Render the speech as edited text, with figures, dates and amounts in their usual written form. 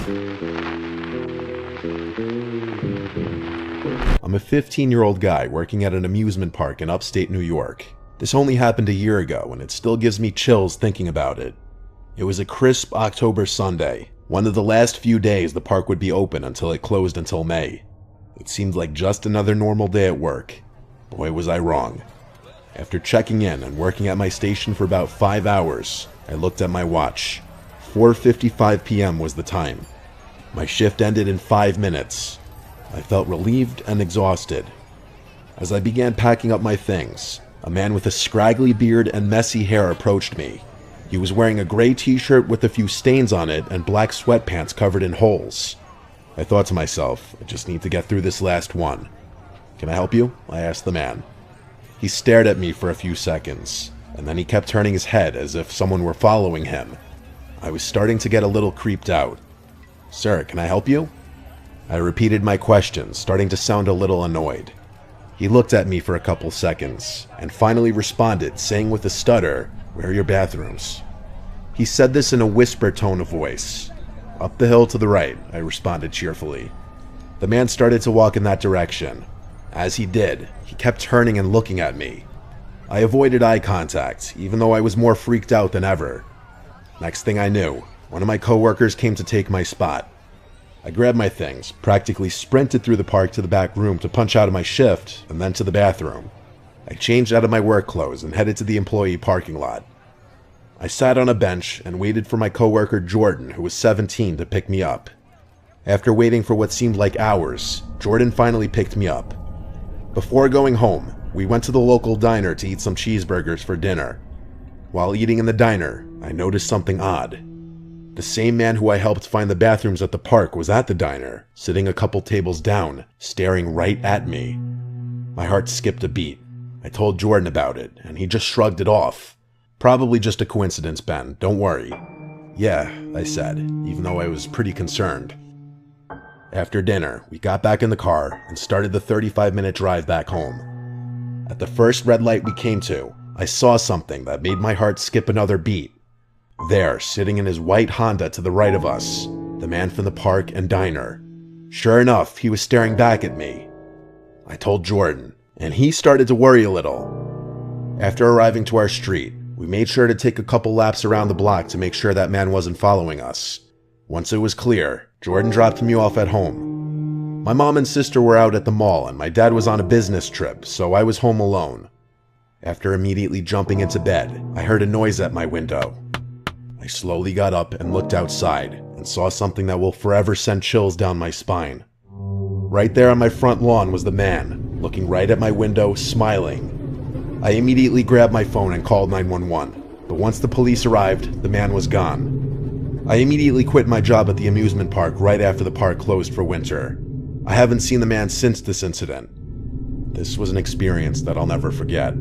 I'm a 15-year-old guy working at an amusement park in upstate New York. This only happened a year ago, and it still gives me chills thinking about it. It was a crisp October Sunday, one of the last few days the park would be open until it closed until May. It seemed like just another normal day at work. Boy, was I wrong. After checking in and working at my station for about 5 hours, I looked at my watch. 4:55 p.m. was the time. My shift ended in 5 minutes. I felt relieved and exhausted. As I began packing up my things, a man with a scraggly beard and messy hair approached me. He was wearing a gray t-shirt with a few stains on it and black sweatpants covered in holes. I thought to myself, I just need to get through this last one. "Can I help you?" I asked the man. He stared at me for a few seconds, and then he kept turning his head as if someone were following him. I was starting to get a little creeped out. "Sir, can I help you?" I repeated my question, starting to sound a little annoyed. He looked at me for a couple seconds, and finally responded, saying with a stutter, "Where are your bathrooms?" He said this in a whisper tone of voice. "Up the hill to the right," I responded cheerfully. The man started to walk in that direction. As he did, he kept turning and looking at me. I avoided eye contact, even though I was more freaked out than ever. Next thing I knew, one of my coworkers came to take my spot. I grabbed my things, practically sprinted through the park to the back room to punch out of my shift, and then to the bathroom. I changed out of my work clothes and headed to the employee parking lot. I sat on a bench and waited for my coworker Jordan, who was 17, to pick me up. After waiting for what seemed like hours, Jordan finally picked me up. Before going home, we went to the local diner to eat some cheeseburgers for dinner. While eating in the diner, I noticed something odd. The same man who I helped find the bathrooms at the park was at the diner, sitting a couple tables down, staring right at me. My heart skipped a beat. I told Jordan about it, and he just shrugged it off. "Probably just a coincidence, Ben, don't worry." "Yeah," I said, even though I was pretty concerned. After dinner, we got back in the car and started the 35-minute drive back home. At the first red light we came to, I saw something that made my heart skip another beat. There, sitting in his white Honda to the right of us, the man from the park and diner. Sure enough, he was staring back at me. I told Jordan, and he started to worry a little. After arriving to our street, we made sure to take a couple laps around the block to make sure that man wasn't following us. Once it was clear, Jordan dropped me off at home. My mom and sister were out at the mall, and my dad was on a business trip, so I was home alone. After immediately jumping into bed, I heard a noise at my window. I slowly got up and looked outside and saw something that will forever send chills down my spine. Right there on my front lawn was the man, looking right at my window, smiling. I immediately grabbed my phone and called 911, but once the police arrived, the man was gone. I immediately quit my job at the amusement park right after the park closed for winter. I haven't seen the man since this incident. This was an experience that I'll never forget.